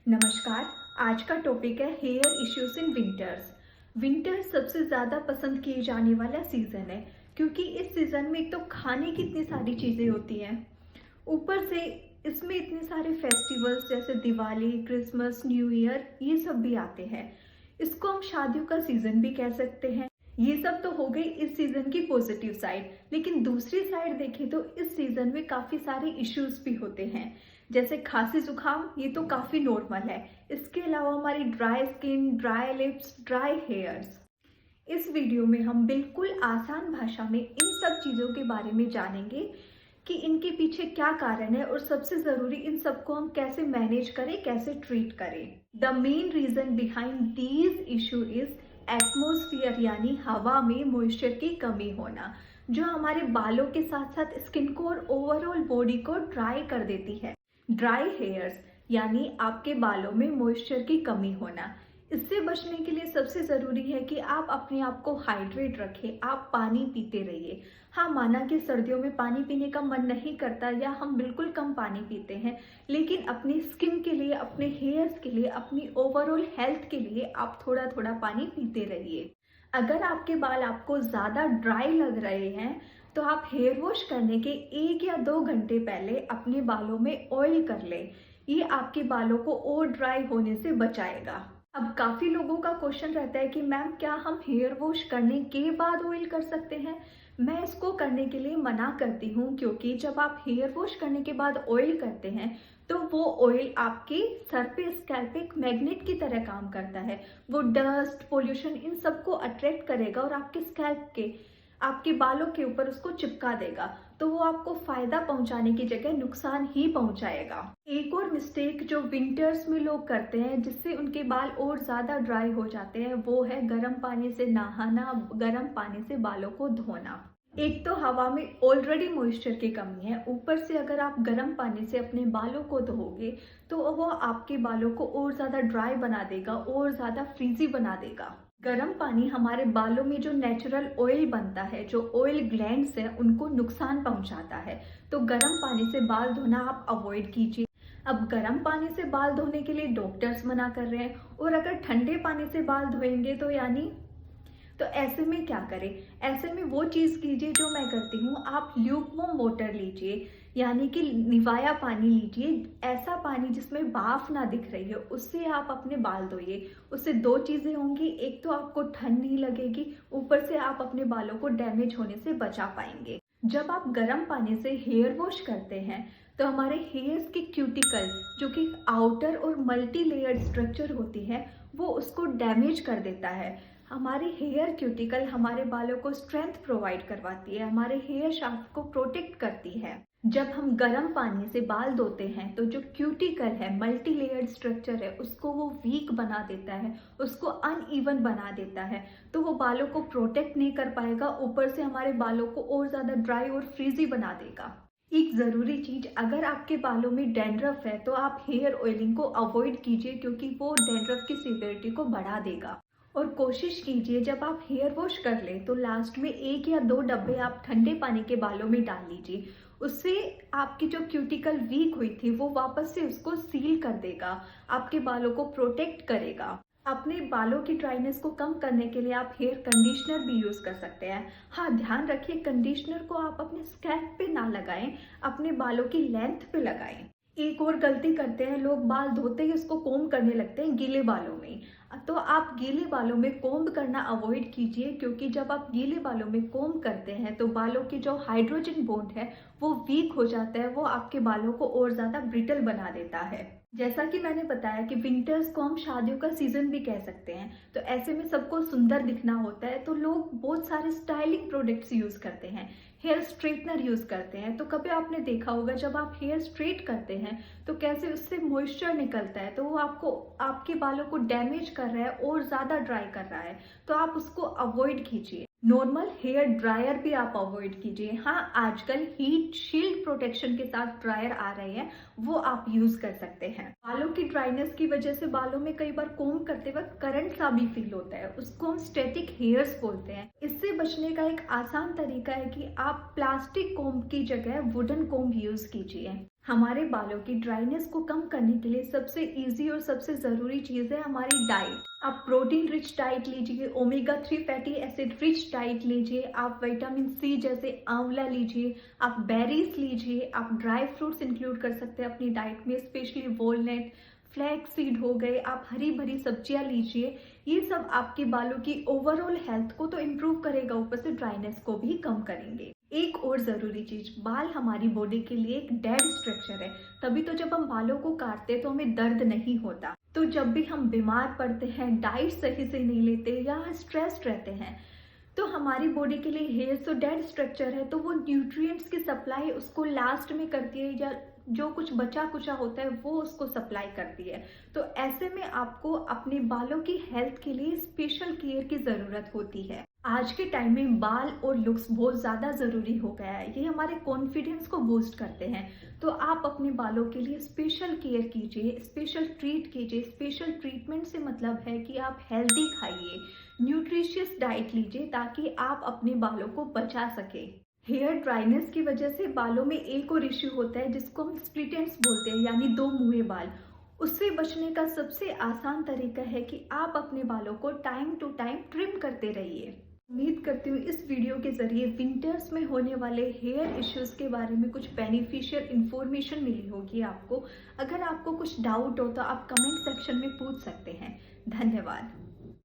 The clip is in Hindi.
नमस्कार। आज का टॉपिक है hair issues in winters. Winter सबसे ज़्यादा पसंद किए जाने वाला सीज़न है क्योंकि इस सीज़न में एक तो खाने की इतनी सारी चीज़ें होती हैं, ऊपर से इसमें इतने सारे फेस्टिवल्स जैसे दिवाली, क्रिसमस, न्यू ईयर ये सब भी आते हैं। इसको हम शादियों का सीज़न भी कह सकते हैं। ये सब तो हो गई इस सीज़न की पॉजिटिव साइड, लेकिन दूसरी साइड देखें तो इस सीज़न में काफ़ी सारे इश्यूज भी होते हैं, जैसे खांसी जुकाम। ये तो काफ़ी नॉर्मल है। इसके अलावा हमारी dry skin, dry lips, dry hairs. इस वीडियो में हम बिल्कुल आसान भाषा में इन सब चीज़ों के बारे में जानेंगे कि इनके पीछे क्या कारण है और सबसे ज़रूरी इन सबको हम कैसे मैनेज करें, कैसे ट्रीट करें। The main reason behind these issue is atmosphere, यानी हवा में मॉइस्चर की कमी होना, जो हमारे बालों के साथ साथ स्किन को और ओवरऑल बॉडी को ड्राई कर देती है। ड्राई हेयर्स यानी आपके बालों में मॉइस्चर की कमी होना। इससे बचने के लिए सबसे ज़रूरी है कि आप अपने आप को हाइड्रेट रखें, आप पानी पीते रहिए। हाँ, माना कि सर्दियों में पानी पीने का मन नहीं करता या हम बिल्कुल कम पानी पीते हैं, लेकिन अपनी स्किन के लिए, अपने हेयर्स के लिए, अपनी ओवरऑल हेल्थ के लिए आप थोड़ा थोड़ा पानी पीते रहिए। अगर आपके बाल आपको ज़्यादा ड्राई लग रहे हैं तो आप हेयर वॉश करने के 1 या 2 घंटे पहले अपने बालों में ऑयल कर लें। ये आपके बालों को और ड्राई होने से बचाएगा। अब काफ़ी लोगों का क्वेश्चन रहता है कि मैम, क्या हम हेयर वॉश करने के बाद ऑयल कर सकते हैं? मैं इसको करने के लिए मना करती हूँ, क्योंकि जब आप हेयर वॉश करने के बाद ऑयल करते हैं तो वो ऑयल आपके सर पे, स्कैल्प पे एक मैग्नेट की तरह काम करता है। वो डस्ट, पोल्यूशन इन सबको अट्रैक्ट करेगा और आपके स्कैल्प के, आपके बालों के ऊपर उसको चिपका देगा, तो वो आपको फायदा पहुंचाने की जगह नुकसान ही पहुंचाएगा। एक और मिस्टेक जो विंटर्स में लोग करते हैं जिससे उनके बाल और ज्यादा ड्राई हो जाते हैं, वो है गर्म पानी से नहाना, गर्म पानी से बालों को धोना। एक तो हवा में ऑलरेडी मॉइस्चर की कमी है, ऊपर से अगर आप गर्म पानी से अपने बालों को धोओगे तो वो आपके बालों को और ज्यादा ड्राई बना देगा और ज्यादा फ्रीजी बना देगा। गर्म पानी हमारे बालों में जो नेचुरल ऑयल बनता है, जो ऑयल ग्लैंड्स है, उनको नुकसान पहुंचाता है। तो गर्म पानी से बाल धोना आप अवॉइड कीजिए। अब गर्म पानी से बाल धोने के लिए डॉक्टर्स मना कर रहे हैं, और अगर ठंडे पानी से बाल धोएंगे तो तो ऐसे में क्या करें? ऐसे में वो चीज़ कीजिए जो मैं करती हूँ। आप ल्यूकवार्म वाटर लीजिए, यानी कि निवाया पानी लीजिए, ऐसा पानी जिसमें भाप ना दिख रही हो, उससे आप अपने बाल धोइए। उससे 2 चीज़ें होंगी, एक तो आपको ठंड नहीं लगेगी, ऊपर से आप अपने बालों को डैमेज होने से बचा पाएंगे। जब आप गर्म पानी से हेयर वॉश करते हैं तो हमारे हेयर्स की क्यूटिकल, जो कि आउटर और मल्टी लेयर्ड स्ट्रक्चर होती है, वो उसको डैमेज कर देता है। हमारी हेयर क्यूटिकल हमारे बालों को स्ट्रेंथ प्रोवाइड करवाती है, हमारे हेयर शाफ्ट को प्रोटेक्ट करती है। जब हम गर्म पानी से बाल धोते हैं तो जो क्यूटिकल है, मल्टी लेयर्ड स्ट्रक्चर है, उसको वो वीक बना देता है, उसको अनइवन बना देता है, तो वो बालों को प्रोटेक्ट नहीं कर पाएगा, ऊपर से हमारे बालों को और ज़्यादा ड्राई और फ्रीजी बना देगा। एक ज़रूरी चीज़, अगर आपके बालों में डैंड्रफ है तो आप हेयर ऑयलिंग को अवॉइड कीजिए, क्योंकि वो डैंड्रफ की सीवियरिटी को बढ़ा देगा। और कोशिश कीजिए जब आप हेयर वॉश कर लें तो लास्ट में 1 या 2 डब्बे आप ठंडे पानी के बालों में डाल लीजिए। उससे आपकी जो क्यूटिकल वीक हुई थी वो वापस से उसको सील कर देगा, आपके बालों को प्रोटेक्ट करेगा। अपने बालों की ड्राइनेस को कम करने के लिए आप हेयर कंडीशनर भी यूज़ कर सकते हैं। हाँ, ध्यान रखिए कंडीशनर को आप अपने स्कैल्प पे ना लगाएं, अपने बालों की लेंथ पे लगाएं। एक और गलती करते हैं लोग, बाल धोते ही उसको कोम्ब करने लगते हैं गीले बालों में। तो आप गीले बालों में कोम्ब करना अवॉइड कीजिए, क्योंकि जब आप गीले बालों में कोम्ब करते हैं तो बालों की जो हाइड्रोजन बॉन्ड है वो वीक हो जाता है, वो आपके बालों को और ज़्यादा ब्रिटल बना देता है। जैसा कि मैंने बताया कि विंटर्स को हम शादियों का सीजन भी कह सकते हैं, तो ऐसे में सबको सुंदर दिखना होता है, तो लोग बहुत सारे स्टाइलिंग प्रोडक्ट्स यूज़ करते हैं, हेयर स्ट्रेटनर यूज़ करते हैं। तो कभी आपने देखा होगा जब आप हेयर स्ट्रेट करते हैं तो कैसे उससे मॉइस्चर निकलता है, तो वो आपको, आपके बालों को डैमेज कर रहा है और ज़्यादा ड्राई कर रहा है, तो आप उसको अवॉइड कीजिए। नॉर्मल हेयर ड्रायर भी आप अवॉइड कीजिए। हाँ, आजकल हीट शील्ड प्रोटेक्शन के साथ ड्रायर आ रहे हैं, वो आप यूज कर सकते हैं। बालों की ड्राइनेस की वजह से बालों में कई बार कोम्ब करते वक्त करंट सा भी फील होता है, उसको हम स्टैटिक हेयर्स बोलते हैं। इससे बचने का एक आसान तरीका है कि आप प्लास्टिक कोम्ब की जगह वुडन कोम्ब यूज कीजिए। हमारे बालों की ड्राइनेस को कम करने के लिए सबसे इजी और सबसे ज़रूरी चीज़ है हमारी डाइट। आप प्रोटीन रिच डाइट लीजिए, omega 3 fatty acid rich diet लीजिए, आप विटामिन सी जैसे आंवला लीजिए, आप बेरीज लीजिए, आप ड्राई फ्रूट्स इंक्लूड कर सकते हैं अपनी डाइट में, स्पेशली वॉलनट, फ्लैक्स सीड हो गए, आप हरी भरी सब्जियां लीजिए। ये सब आपके बालों की ओवरऑल हेल्थ को तो इम्प्रूव करेगा, ऊपर से ड्राइनेस को भी कम करेंगे। एक और ज़रूरी चीज़, बाल हमारी बॉडी के लिए एक डेड स्ट्रक्चर है, तभी तो जब हम बालों को काटते हैं तो हमें दर्द नहीं होता। तो जब भी हम बीमार पड़ते हैं, डाइट सही से नहीं लेते या स्ट्रेस्ड रहते हैं, तो हमारी बॉडी के लिए हेयर तो डेड स्ट्रक्चर है, तो वो न्यूट्रिएंट्स की सप्लाई उसको लास्ट में करती है, या जो कुछ बचा कुचा होता है वो उसको सप्लाई करती है। तो ऐसे में आपको अपने बालों की हेल्थ के लिए स्पेशल केयर की ज़रूरत होती है। आज के टाइम में बाल और लुक्स बहुत ज़्यादा ज़रूरी हो गया है, ये हमारे कॉन्फिडेंस को बूस्ट करते हैं। तो आप अपने बालों के लिए स्पेशल केयर कीजिए, स्पेशल ट्रीट कीजिए। स्पेशल ट्रीटमेंट से मतलब है कि आप हेल्दी खाइए, न्यूट्रिशियस डाइट लीजिए, ताकि आप अपने बालों को बचा सके। हेयर ड्राइनेस की वजह से बालों में एक और इश्यू होता है जिसको हम स्प्लिट एंड्स बोलते हैं, यानी दो मुँहे बाल। उससे बचने का सबसे आसान तरीका है कि आप अपने बालों को टाइम टू टाइम ट्रिम करते रहिए। उम्मीद करती हूँ इस वीडियो के जरिए विंटर्स में होने वाले हेयर इश्यूज के बारे में कुछ बेनिफिशियल इंफॉर्मेशन मिली होगी आपको। अगर आपको कुछ डाउट हो तो आप कमेंट सेक्शन में पूछ सकते हैं। धन्यवाद।